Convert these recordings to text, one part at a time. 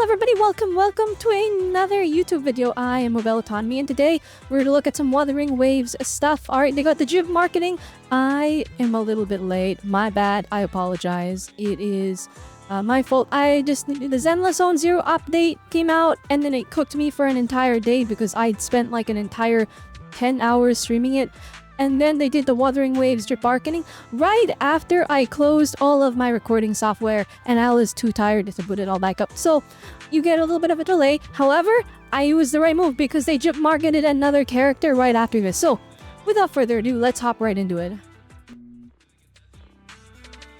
Hello everybody, welcome to another YouTube video. I am Robelle Autonomy, and today we're going to look at some Wuthering Waves stuff. Alright, they got the jib marketing. I am a little bit late. My bad. I apologize. It is my fault. The Zenless Zone Zero update came out, and then it cooked me for an entire day because I'd spent like an entire 10 hours streaming it. And then they did the Wuthering Waves drip marketing right after I closed all of my recording software, and I was too tired to put it all back up. So you get a little bit of a delay. However, I used the right move because they drip marketed another character right after this. So without further ado, let's hop right into it.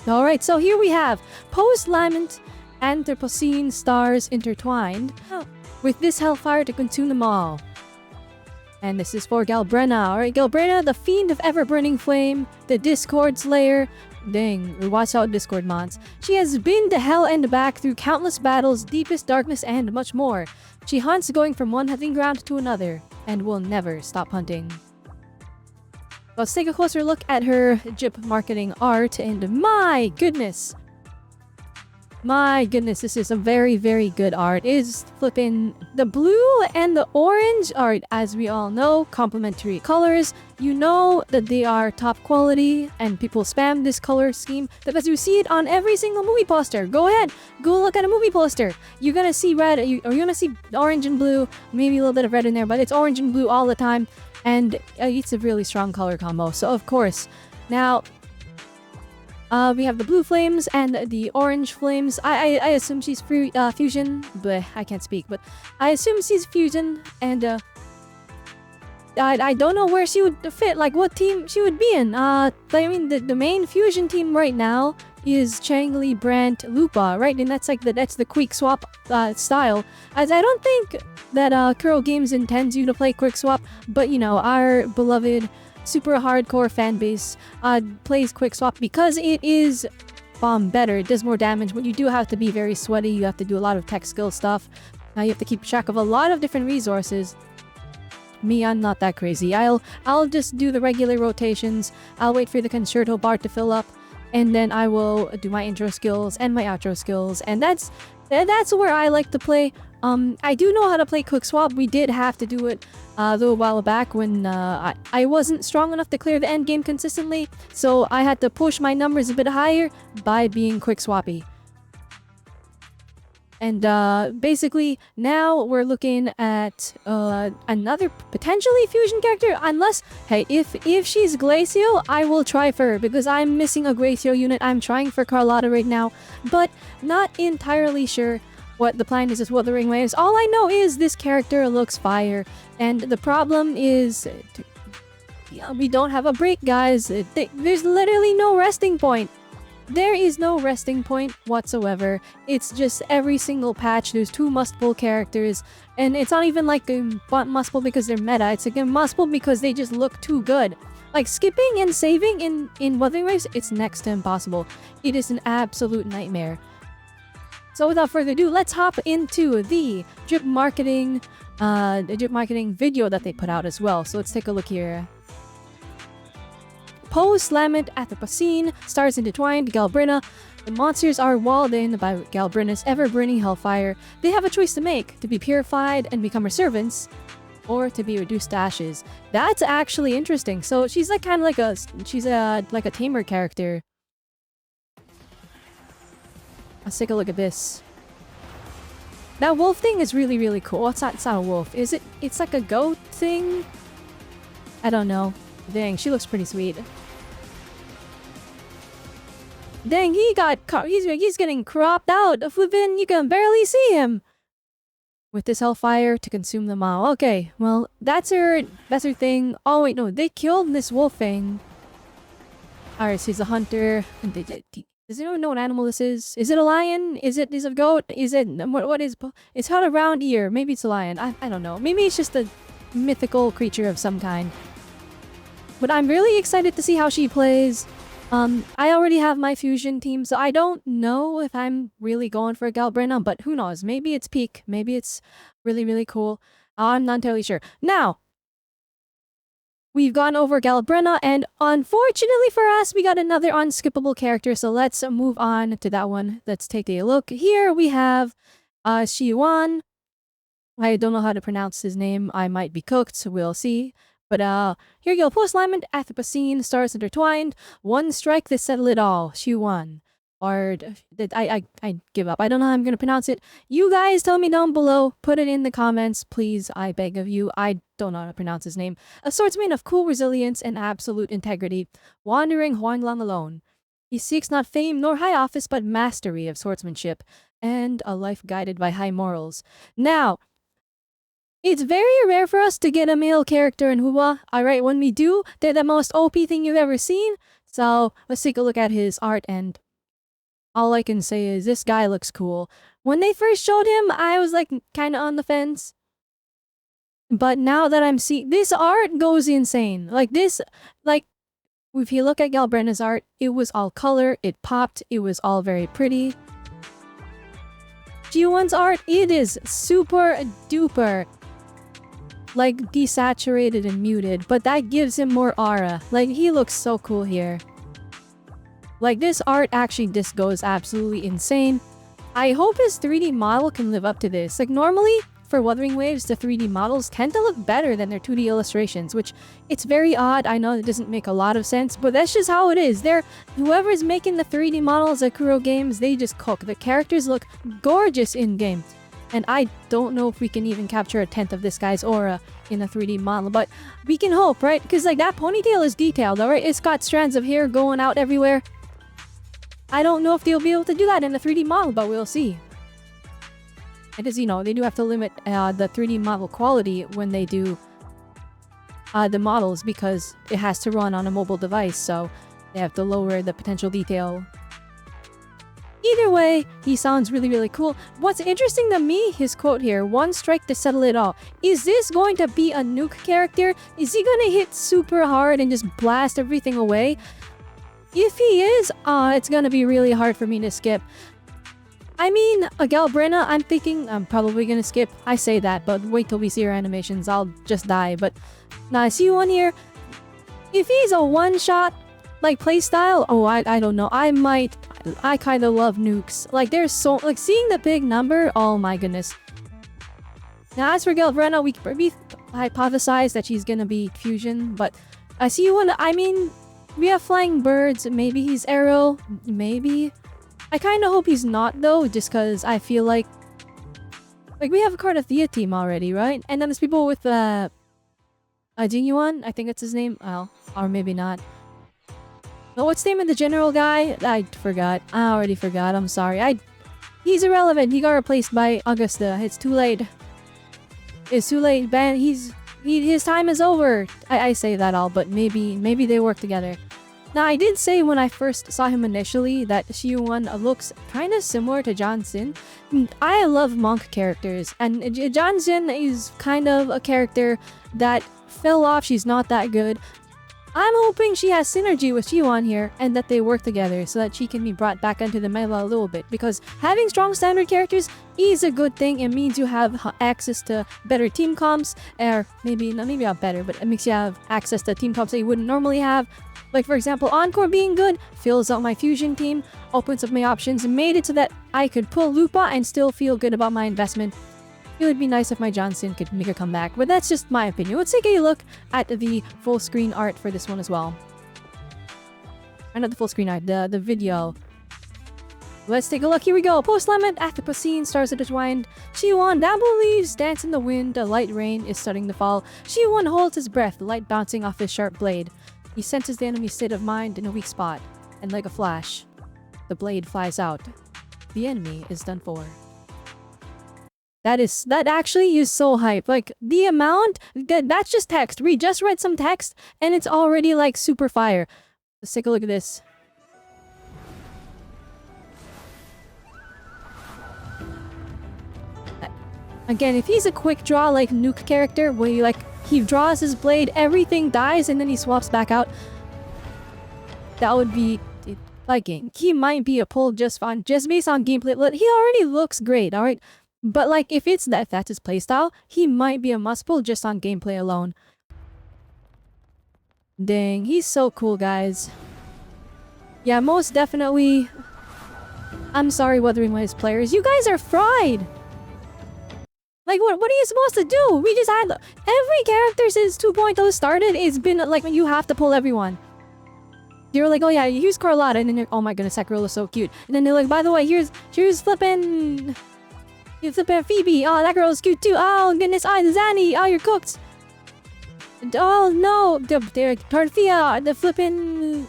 Alright, so here we have Post-Lament Anthropocene stars intertwined with this hellfire to consume them all. And this is for Galbrena. Alright, Galbrena, the fiend of ever-burning flame, the Discord Slayer. Dang, watch out Discord mods. She has been to hell and back through countless battles, deepest darkness, and much more. She hunts going from one hunting ground to another, and will never stop hunting. Let's take a closer look at her jip marketing art, and my goodness, this is a very, very good art. Is flipping the blue and the orange art, as we all know, complementary colors. You know that they are top quality, and people spam this color scheme because you see it on every single movie poster. Go ahead, go look at a movie poster. You're gonna see red, or you're gonna see orange and blue, maybe a little bit of red in there, but it's orange and blue all the time, and it's a really strong color combo. So of course, now we have the blue flames and the orange flames. I assume she's fusion, but I can't speak, but I assume she's fusion, and I don't know where she would fit, like what team she would be in. I mean, the main fusion team right now is Changli, Brant, Lupa, right? And that's the quick swap style. As I don't think that Kuro Games intends you to play quick swap, but you know, our beloved super hardcore fan base plays quick swap because it is better. It does more damage, but you do have to be very sweaty. You have to do a lot of tech skill stuff. You have to keep track of a lot of different resources. Me, I'm not that crazy. I'll just do the regular rotations. I'll wait for the concerto bar to fill up, and then I will do my intro skills and my outro skills, and that's where I like to play. I do know how to play quick swap. We did have to do it a little while back when I wasn't strong enough to clear the end game consistently, so I had to push my numbers a bit higher by being quick swappy. And basically, now we're looking at another potentially fusion character. Unless, hey, if she's Glacio, I will try for her because I'm missing a Glacio unit. I'm trying for Carlotta right now, but not entirely sure what the plan is with Wuthering Waves. All I know is this character looks fire, and the problem is we don't have a break, guys. There's literally no resting point. There is no resting point whatsoever. It's just every single patch there's two must-pull characters, and it's not even like a must-pull because they're meta. It's like a must-pull because they just look too good. Like skipping and saving in Wuthering Waves, it's next to impossible. It is an absolute nightmare. So without further ado, let's hop into the drip marketing video that they put out as well. So let's take a look here. Post-Lament Anthropocene stars intertwined, Galbrena. The monsters are walled in by Galbrena's ever-burning hellfire. They have a choice to make: to be purified and become her servants, or to be reduced to ashes. That's actually interesting. So she's like kind of like a tamer character. Let's take a look at this. That wolf thing is really, really cool. It's not a wolf. Is it? It's like a goat thing? I don't know. Dang, she looks pretty sweet. Dang, he's getting cropped out. Flippin', you can barely see him. With this hellfire to consume them all. Okay, well, that's her thing. Oh wait, no, they killed this wolf thing. Alright, she's a hunter. Does anyone know what animal this is? Is it a lion? Is it a goat? Is it what is? It's had a round ear. Maybe it's a lion. I don't know. Maybe it's just a mythical creature of some kind. But I'm really excited to see how she plays. I already have my fusion team, so I don't know if I'm really going for a Galbrena, but who knows? Maybe it's peak. Maybe it's really, really cool. I'm not entirely sure. Now, we've gone over Galbrena, and unfortunately for us, we got another unskippable character, so let's move on to that one. Let's take a look. Here we have Qiuyuan. I don't know how to pronounce his name. I might be cooked, so we'll see. But here you go. Post-alignment, Anthropocene, stars intertwined. One strike that settled it all. Qiuyuan. Or I give up. I don't know how I'm gonna pronounce it. You guys tell me down below. Put it in the comments, please. I beg of you. I don't know how to pronounce his name. A swordsman of cool resilience and absolute integrity, wandering Huanlang alone. He seeks not fame nor high office, but mastery of swordsmanship and a life guided by high morals. Now, it's very rare for us to get a male character in Wuwa. Alright, when we do, they're the most OP thing you've ever seen. So, let's take a look at his art, and all I can say is this guy looks cool. When they first showed him, I was like kind of on the fence. But now that I'm seeing this art goes insane. Like this, like if you look at Galbrena's art, it was all color, it popped, it was all very pretty. Qiuyuan's art, it is super duper like desaturated and muted, but that gives him more aura. Like he looks so cool here. Like this art actually just goes absolutely insane. I hope his 3D model can live up to this. Like normally for Wuthering Waves, the 3D models tend to look better than their 2D illustrations, which it's very odd. I know it doesn't make a lot of sense, but that's just how it is. Whoever's making the 3D models at Kuro Games, they just cook. The characters look gorgeous in game. And I don't know if we can even capture a tenth of this guy's aura in a 3D model, but we can hope, right? Because like that ponytail is detailed, alright? It's got strands of hair going out everywhere. I don't know if they'll be able to do that in a 3D model, but we'll see. It is, you know, they do have to limit the 3D model quality when they do the models because it has to run on a mobile device, so they have to lower the potential detail. Either way, he sounds really, really cool. What's interesting to me, his quote here, one strike to settle it all. Is this going to be a nuke character? Is he gonna hit super hard and just blast everything away? If he is, it's gonna be really hard for me to skip. I mean, a Galbrena, I'm thinking I'm probably gonna skip. I say that, but wait till we see her animations, I'll just die. But, now I see one here. If he's a one-shot, like, playstyle, oh, I don't know. I kind of love nukes. Like, there's so, like, seeing the big number, oh my goodness. Now, as for Galbrena, we hypothesize that she's gonna be fusion, but I see one, I mean, we have flying birds, maybe he's arrow, maybe. I kind of hope he's not, though, just because I feel like we have a Cardathea team already, right? And then there's people with, Qiuyuan, I think that's his name, well, or maybe not. But what's the name of the general guy? I forgot. I already forgot. I'm sorry. He's irrelevant. He got replaced by Augusta. It's too late. It's too late. His time is over. I say that all, but maybe they work together. Now, I did say when I first saw him initially that Qiuyuan looks kind of similar to Jansin. I love monk characters, and Jansin is kind of a character that fell off. She's not that good. I'm hoping she has synergy with Qiuyuan here and that they work together so that she can be brought back into the meta a little bit, because having strong standard characters is a good thing. It means you have access to better team comps, or maybe not better, but it makes you have access to team comps that you wouldn't normally have. Like for example, Encore being good fills out my fusion team, opens up my options, and made it so that I could pull Lupa and still feel good about my investment. It would be nice if my Johnson could make a comeback, but that's just my opinion. Let's take a look at the full screen art for this one as well. Or not the full screen art, the video. Let's take a look. Here we go. Post-alignment, Anthropocene, stars intertwined. Qiuyuan, dabble leaves, dance in the wind, a light rain is starting to fall. Qiuyuan holds his breath, the light bouncing off his sharp blade. He senses the enemy's state of mind in a weak spot, and like a flash, the blade flies out. The enemy is done for. That actually is so hype. Like, the amount, that's just text. We just read some text, and it's already, like, super fire. Let's take a look at this. Again, if he's a quick draw, like, nuke character, where you, like, he draws his blade, everything dies, and then he swaps back out, that would be liking. He might be a pull just fine, just based on gameplay. He already looks great, alright? But like, if that's his playstyle, he might be a must pull just on gameplay alone. Dang, he's so cool, guys. Yeah, most definitely. I'm sorry, Wuthering Waves players. You guys are fried! Like, what are you supposed to do? We just had every character since 2.0 started. It's been like you have to pull everyone. You're like, oh yeah, here's Carlotta, and then you're, oh my goodness, that girl is so cute. And then they're like, by the way, here's flippin', you flippin' Phoebe. Oh, that girl is cute too. Oh goodness, Zanny. Oh, you're cooked. Oh no, they're Tortilla, the flippin',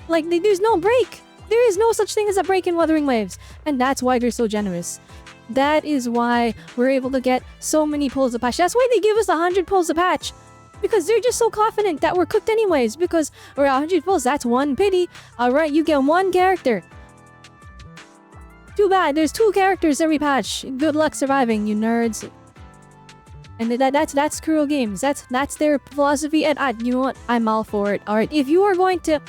like there's no break. There is no such thing as a break in Wuthering Waves, and that's why they're so generous. That is why we're able to get so many pulls a patch. That's why they give us 100 pulls a patch. Because they're just so confident that we're cooked anyways. Because we're 100 pulls, that's one pity. Alright, you get one character. Too bad, there's 2 characters every patch. Good luck surviving, you nerds. And that's Cruel Games. That's their philosophy, and you know what? I'm all for it. Alright, if you are going to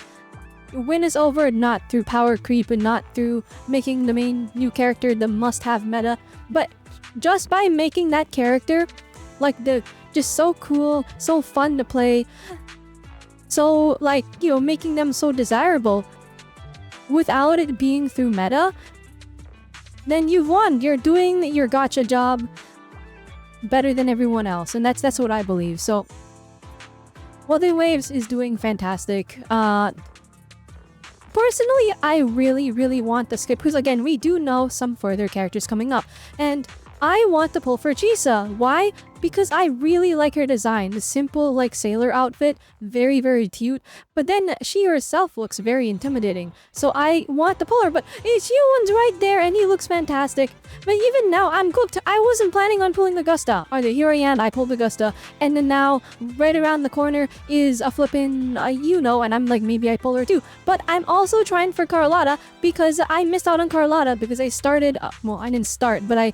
win us over, not through power creep and not through making the main new character the must-have meta, but just by making that character like just so cool, so fun to play, so like, you know, making them so desirable without it being through meta, then you've won. You're doing your gacha job better than everyone else, and that's what I believe. So Wuthering Waves is doing fantastic. Personally, I really want to skip, because again, we do know some further characters coming up, and I want to pull for Chisa. Why? Because I really like her design. The simple, like, sailor outfit. Very cute. But then she herself looks very intimidating. So I want to pull her, but Qiuyuan's right there and he looks fantastic. But even now, I'm cooked. I wasn't planning on pulling Augusta. Alright, here I am. I pulled Augusta. And then now, right around the corner is a flippin', you know, and I'm like, maybe I pull her too. But I'm also trying for Carlotta because I missed out on Carlotta because I started, well, I didn't start, but I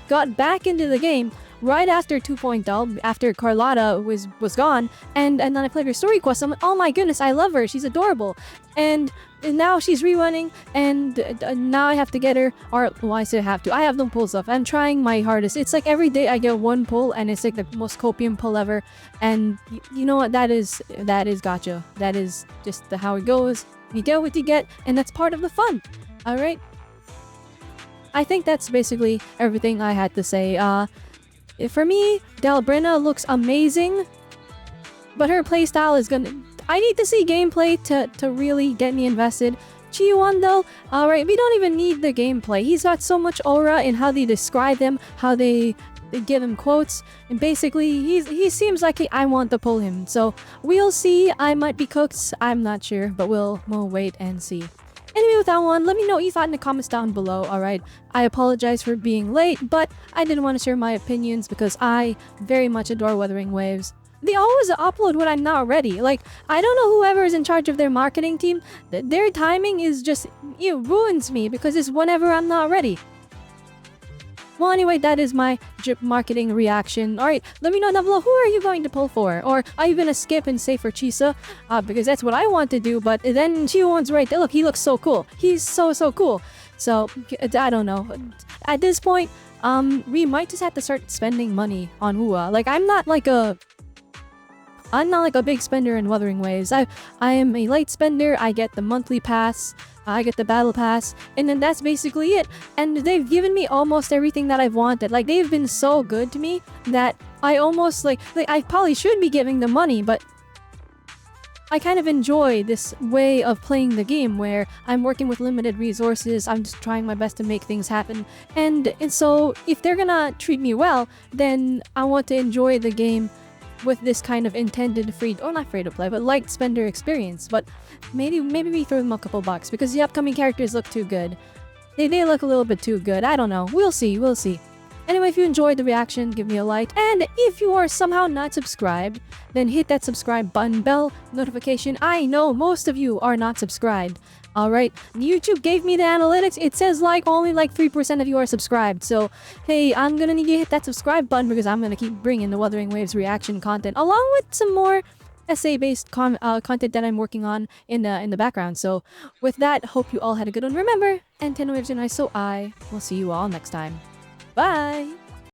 got back into the game right after 2.0, after Carlotta was gone, and then I played her story quest. I'm like, oh my goodness, I love her, she's adorable. And now she's rerunning, and now I have to get her, or well, I still have to. I have no pulls off. I'm trying my hardest. It's like every day I get one pull, and it's like the most copium pull ever. And you know what? That is gacha. That is just how it goes. You get what you get, and that's part of the fun. All right. I think that's basically everything I had to say. For me, Galbrena looks amazing, but her playstyle is gonna... I need to see gameplay to really get me invested. Qiuyuan though, alright, we don't even need the gameplay. He's got so much aura in how they describe him, how they give him quotes, and basically he seems like I want to pull him. So we'll see. I might be cooked, I'm not sure, but we'll wait and see. Anyway, with that one, let me know what you thought in the comments down below, alright? I apologize for being late, but I didn't want to share my opinions because I very much adore Wuthering Waves. They always upload when I'm not ready. Like, I don't know whoever is in charge of their marketing team, their timing is just, it ruins me because it's whenever I'm not ready. Well, anyway, that is my drip marketing reaction. Alright, let me know down below, who are you going to pull for? Or are you gonna skip and say for Chisa? Because that's what I want to do, but then Qiuyuan's right there. Look, he looks so cool. He's so cool. So, I don't know. At this point, we might just have to start spending money on Wuwa. Like, I'm not like a big spender in Wuthering Waves. I am a light spender. I get the monthly pass. I get the battle pass, and then that's basically it. And they've given me almost everything that I've wanted. Like, they've been so good to me that I almost like I probably should be giving them money, but I kind of enjoy this way of playing the game where I'm working with limited resources. I'm just trying my best to make things happen. And so if they're gonna treat me well, then I want to enjoy the game with this kind of intended free, or not free to play, but light spender experience. But maybe we throw them a couple bucks because the upcoming characters look too good. They look a little bit too good. I don't know. We'll see. Anyway, if you enjoyed the reaction, give me a like. And if you are somehow not subscribed, then hit that subscribe button, bell notification. I know most of you are not subscribed. Alright, YouTube gave me the analytics. It says like only like 3% of you are subscribed. So, hey, I'm gonna need you to hit that subscribe button because I'm gonna keep bringing the Wuthering Waves reaction content along with some more essay-based content that I'm working on in the background. So, with that, hope you all had a good one. Remember, and 10 waves are nice, so I will see you all next time. Bye!